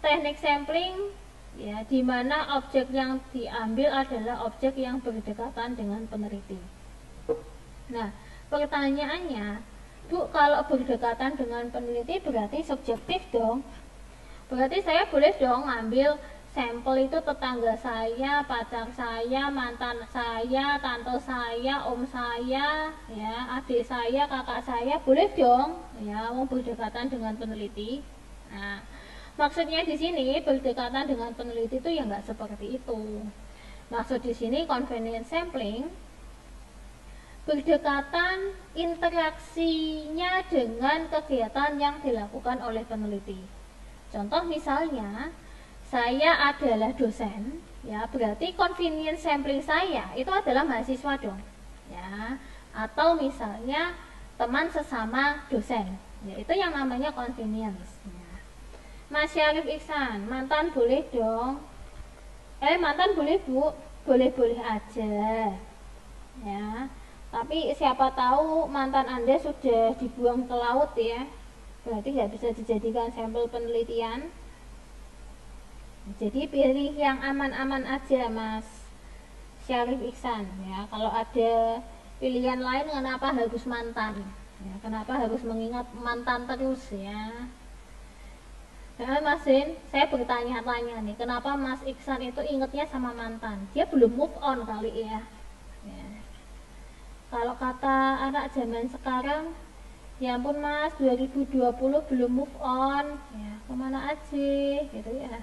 A: teknik sampling ya, di mana objek yang diambil adalah objek yang berdekatan dengan peneliti. Nah, pertanyaannya, Bu, kalau berdekatan dengan peneliti berarti subjektif dong. Berarti saya boleh dong ambil sampel itu tetangga saya, pacar saya, mantan saya, tante saya, om saya, ya, adik saya, kakak saya, boleh dong, ya, mau berdekatan dengan peneliti. Nah, maksudnya di sini berdekatan dengan peneliti itu ya nggak seperti itu. Maksud di sini convenient sampling, berdekatan interaksinya dengan kegiatan yang dilakukan oleh peneliti. Contoh misalnya, saya adalah dosen, ya berarti convenient sampling saya itu adalah mahasiswa dong, ya. Atau misalnya teman sesama dosen, ya itu yang namanya convenience. Ya. Mas Syarif Iksan, mantan boleh dong? Mantan boleh Bu, boleh-boleh aja, ya. Tapi siapa tahu mantan Anda sudah dibuang ke laut ya, berarti nggak bisa dijadikan sampel penelitian. Jadi pilih yang aman-aman aja Mas Syarif Iksan ya. Kalau ada pilihan lain kenapa harus mantan ya, kenapa harus mengingat mantan terus ya. Nah, Mas Din, saya bertanya-tanya nih, kenapa Mas Iksan itu ingetnya sama mantan? Dia belum move on kali ya. Kalau kata anak zaman sekarang, ya ampun Mas, 2020 belum move on ya, kemana aja gitu ya.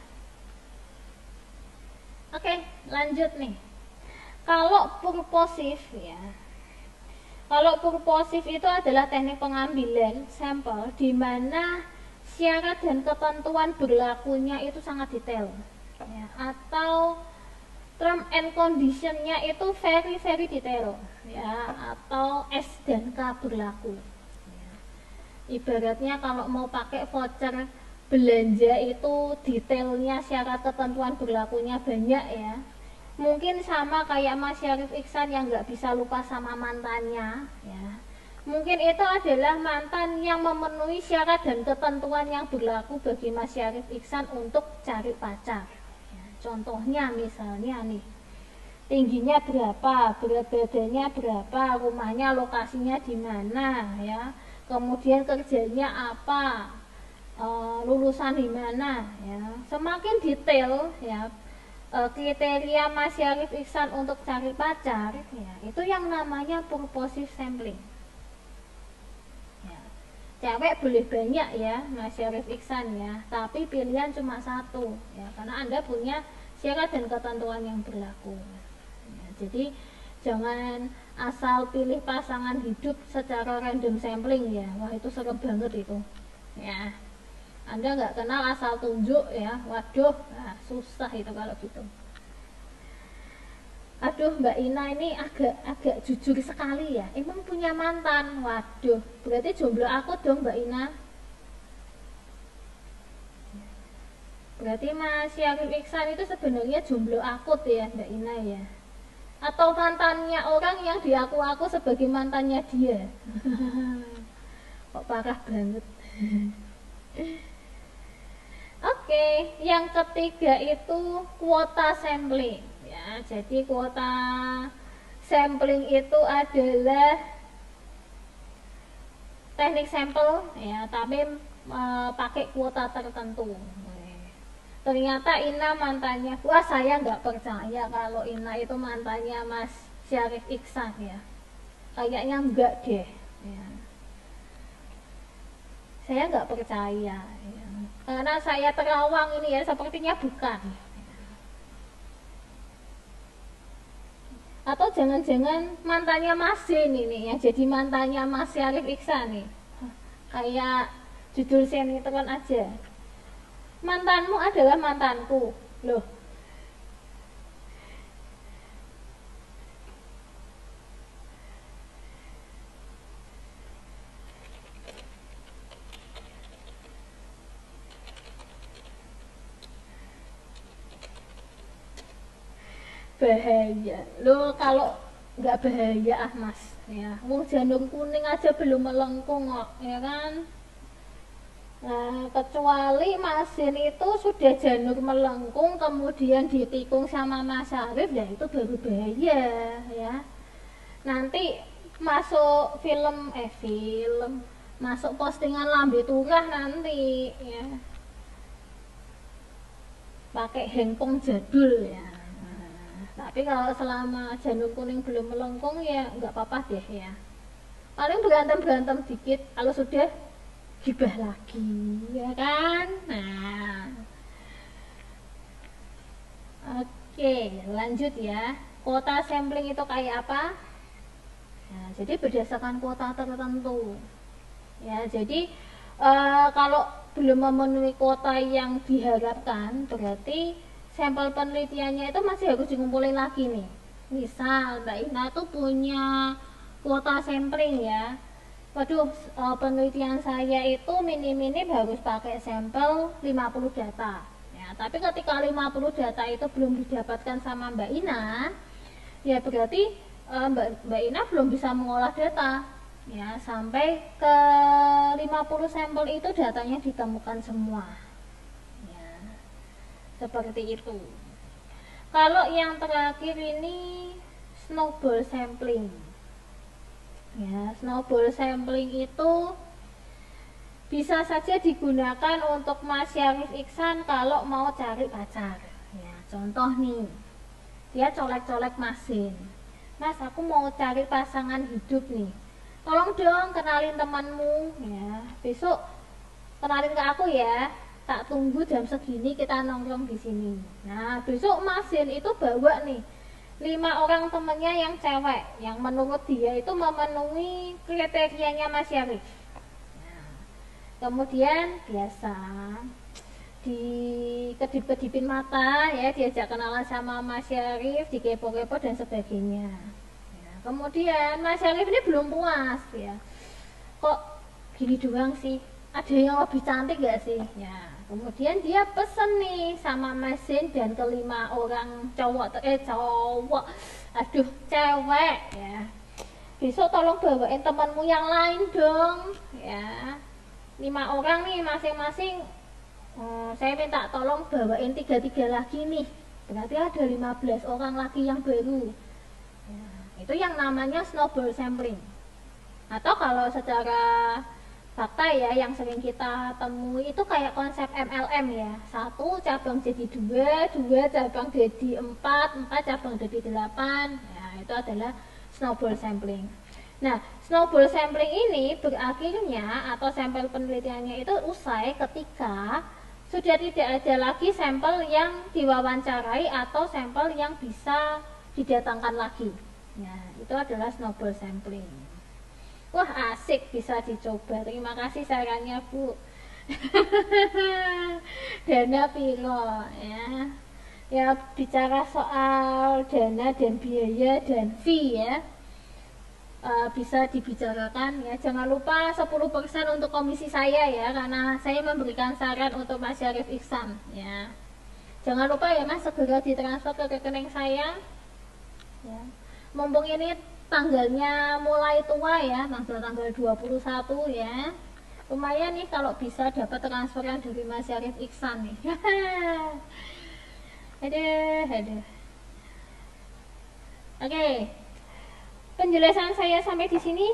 A: Oke, lanjut nih. Kalau purposif ya. Kalau purposif itu adalah teknik pengambilan sampel di mana syarat dan ketentuan berlakunya itu sangat detail ya, atau term and conditionnya itu very very detail ya, atau S dan K berlaku ya. Ibaratnya kalau mau pakai voucher belanja itu detailnya syarat ketentuan berlakunya banyak ya. Mungkin sama kayak Mas Syarif Iksan yang nggak bisa lupa sama mantannya ya. Mungkin itu adalah mantan yang memenuhi syarat dan ketentuan yang berlaku bagi Mas Syarif Iksan untuk cari pacar ya. Contohnya misalnya nih, tingginya berapa, berat badannya berapa, rumahnya lokasinya di mana ya, kemudian kerjanya apa, lulusan di mana ya. Semakin detail ya kriteria Mas Syarif Iksan untuk cari pacar ya, itu yang namanya purposive sampling ya. Cewek boleh banyak ya Mas Syarif Iksan ya, tapi pilihan cuma satu ya, karena Anda punya syarat dan ketentuan yang berlaku ya. Jadi jangan asal pilih pasangan hidup secara random sampling ya, wah itu serem banget itu ya. Anda nggak kenal asal tunjuk ya, waduh, nah, susah itu kalau gitu. Aduh, Mbak Ina ini agak jujur sekali ya, emang punya mantan, waduh, berarti jomblo aku dong Mbak Ina. Berarti Mas Syarif Iksan itu sebenarnya jomblo akut ya Mbak Ina ya, atau mantannya orang yang diaku-aku sebagai mantannya dia. Kok parah banget. Oke, yang ketiga itu kuota sampling ya. Jadi kuota sampling itu adalah teknik sampel ya, tapi pakai kuota tertentu. Ternyata Ina mantannya, wah saya nggak percaya kalau Ina itu mantannya Mas Syarif Iksan ya. Kayaknya enggak deh ya. Saya nggak percaya ya. Karena saya terawang ini ya, sepertinya bukan. Atau jangan-jangan mantannya Mas ini nih, yang jadi mantannya Mas Syarif Iksan nih. Kayak judul sinetron aja. Mantanmu adalah mantanku. Loh. Bahaya lo kalau nggak bahaya ah Mas ya, wong janur kuning aja belum melengkung kok ya kan. Nah, kecuali Masin itu sudah janur melengkung kemudian ditikung sama Mas Syarif ya, itu baru bahaya ya. Nanti masuk film masuk postingan lambe turah nanti ya, pakai hengkong jadul ya. Tapi kalau selama janur kuning belum melengkung ya nggak apa-apa deh ya. Paling berantem dikit, kalau sudah gibah lagi ya kan. Nah, oke lanjut ya. Kuota sampling itu kayak apa? Nah, jadi berdasarkan kuota tertentu ya. Jadi kalau belum memenuhi kuota yang diharapkan, berarti sampel penelitiannya itu masih harus dikumpulin lagi nih. Misal Mbak Ina tuh punya kuota sampling ya, waduh penelitian saya itu minim-minim harus pakai sampel 50 data ya. Tapi ketika 50 data itu belum didapatkan sama Mbak Ina ya, berarti Mbak Ina belum bisa mengolah data ya, sampai ke 50 sampel itu datanya ditemukan semua. Seperti itu. Kalau yang terakhir ini snowball sampling ya, snowball sampling itu bisa saja digunakan untuk Mas Syarif Iksan kalau mau cari pacar ya. Contoh nih, dia colek-colek Masin, Mas aku mau cari pasangan hidup nih, tolong dong kenalin temanmu ya, besok kenalin ke aku ya, tak tunggu jam segini kita nongkrong di sini. Nah besok Mas Zen itu bawa nih 5 orang temennya yang cewek, yang menurut dia itu memenuhi kriterianya Mas Syarif. Nah, kemudian biasa di kedip-kedipin mata ya, diajak kenalan sama Mas Syarif, dikepo-kepo dan sebagainya. Ya, kemudian Mas Syarif ini belum puas ya, kok gini doang sih, ada yang lebih cantik gak sih ya. Kemudian dia pesen nih sama Mas Zen dan ke-5 orang cewek ya, besok tolong bawain temanmu yang lain dong ya. 5 orang nih masing-masing, saya minta tolong bawain 3 lagi nih, berarti ada 15 orang lagi yang baru ya. Itu yang namanya snowball sampling, atau kalau secara fakta ya yang sering kita temui itu kayak konsep MLM ya, 1 cabang jadi 2 cabang jadi 4 cabang jadi 8 ya, itu adalah snowball sampling. Nah snowball sampling ini berakhirnya atau sampel penelitiannya itu usai ketika sudah tidak ada lagi sampel yang diwawancarai atau sampel yang bisa didatangkan lagi. Nah itu adalah snowball sampling. Wah asik, bisa dicoba. Terima kasih sarannya Bu. Dana piro ya. Ya bicara soal dana dan biaya dan fee ya, bisa dibicarakan ya. Jangan lupa 10% untuk komisi saya ya, karena saya memberikan saran untuk Mas Syarif Ihsan ya. Jangan lupa ya Mas, segera ditransfer ke rekening saya ya. Mumpung ini tanggalnya mulai tua ya, tanggal 21 ya. Lumayan nih kalau bisa dapat transferan dari Mas Syarif Ihsan nih. Aduh. Oke. Penjelasan saya sampai di sini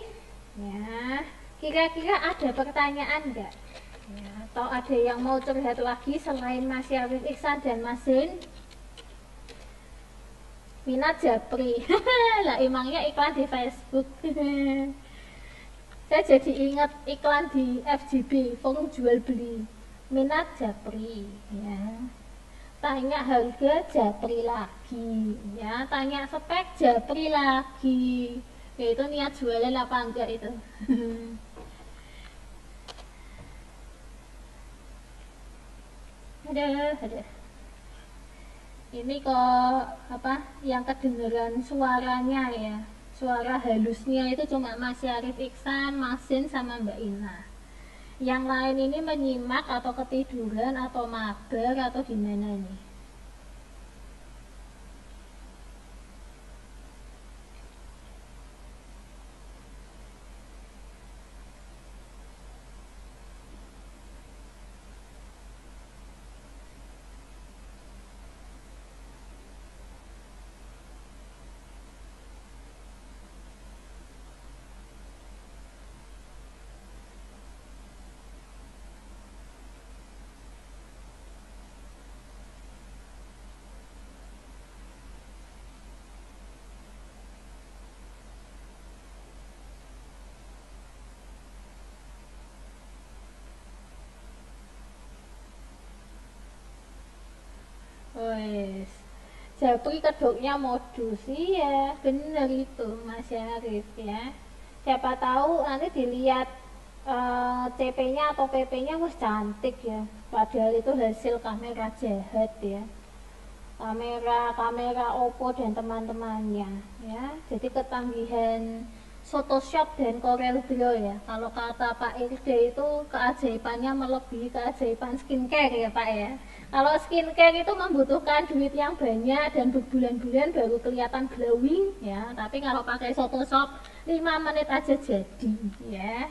A: ya. Kira-kira ada pertanyaan enggak? Ya, atau ada yang mau curhat lagi selain Mas Syarif Ihsan dan Mas Zen? Minat Japri. Lah emangnya iklan di Facebook. Saya jadi ingat iklan di FJB, forum jual beli. Minat Japri ya. Tanya harga Japri lagi ya, tanya spek Japri lagi. Ya itu niat jualan apa enggak itu. Ada. Ini kok yang kedengeran suaranya ya, suara halusnya itu cuma Mas Syarif Ihsan, Mas Zen sama Mbak Ina. Yang lain ini menyimak atau ketiduran atau mager atau gimana nih? Wes, Japri kedoknya modus, iya bener itu Mas Syarif ya. Siapa tahu nanti dilihat CP-nya atau PP-nya wah cantik ya, padahal itu hasil kamera jahat ya, kamera Oppo dan teman-temannya ya. Jadi ketanggihan Photoshop dan Corel Draw ya. Kalau kata Pak Irde itu keajaibannya melebihi keajaiban skincare ya Pak ya. Kalau skincare itu membutuhkan duit yang banyak dan berbulan-bulan baru kelihatan glowing ya. Tapi kalau pakai Photoshop 5 menit aja jadi ya.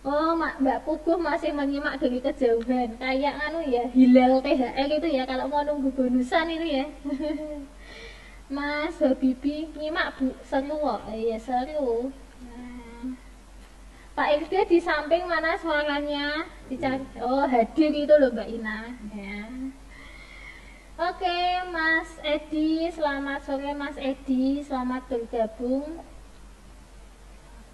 A: Oh Mbak Puguh masih menyimak dari kejauhan, kayak ya hilal THR itu ya kalau mau nunggu bonusan itu ya. Mas Habibi nyimak Bu, seru kok. Iya seru. Nah, Pak Irde di samping mana suaranya? Dicari. Oh hadir itu loh Mbak Ina ya. Oke Mas Edi, selamat sore Mas Edi, selamat bergabung.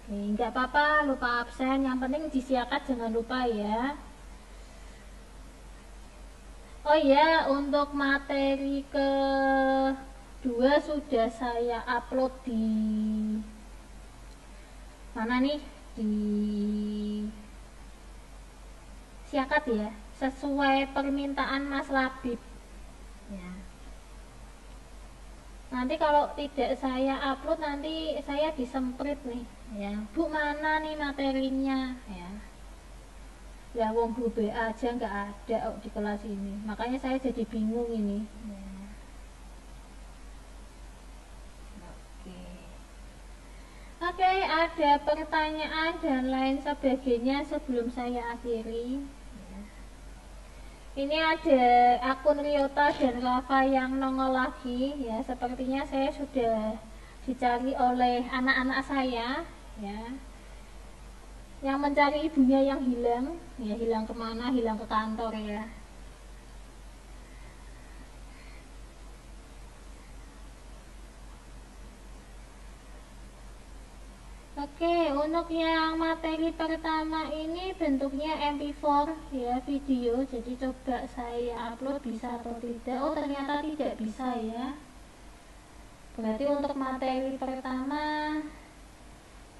A: Oke, nggak apa-apa lupa absen, yang penting disiakat jangan lupa ya. Oh ya, untuk materi kedua sudah saya upload di mana nih? Di Siakat ya, sesuai permintaan Mas Labib. Ya. Nanti kalau tidak saya upload nanti saya disemprit nih. Ya, Bu mana nih materinya? Ya. Ya wong Bu B aja nggak ada di kelas ini. Makanya saya jadi bingung ini. Ya. Oke, ada pertanyaan dan lain sebagainya sebelum saya akhiri. Ini ada akun Ryota dan Rafa yang nongol lagi ya. Sepertinya saya sudah dicari oleh anak-anak saya ya. Yang mencari ibunya yang hilang, ya hilang kemana? Hilang ke kantor ya. Oke, untuk yang materi pertama ini bentuknya MP4 ya, video. Jadi coba saya upload bisa atau tidak. Oh, ternyata tidak bisa ya. Berarti untuk materi pertama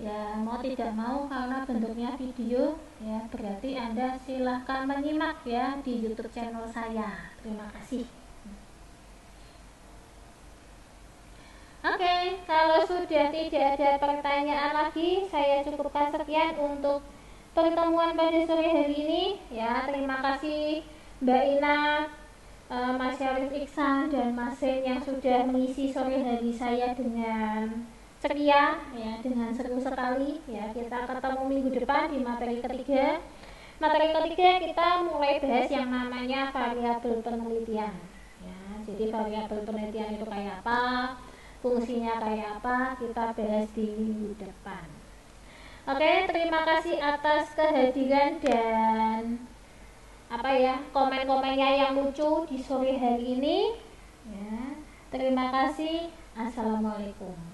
A: ya mau tidak mau karena bentuknya video ya, berarti Anda silahkan menyimak ya di YouTube channel saya. Terima kasih. Oke, kalau sudah tidak ada pertanyaan lagi, saya cukupkan sekian untuk pertemuan pada sore hari ini. Ya, terima kasih Mbak Ina, Mas Syarif Iksan, dan Mas Sen yang sudah mengisi sore hari saya dengan ceria, ya, dengan seru sekali. Ya, kita ketemu minggu depan di materi ketiga. Materi ketiga kita mulai bahas yang namanya variabel penelitian. Ya, jadi variabel penelitian itu kayak apa? Fungsinya kayak apa, kita bahas di minggu depan. Oke, terima kasih atas kehadiran dan komen-komennya yang lucu di sore hari ini ya. Terima kasih. Assalamualaikum.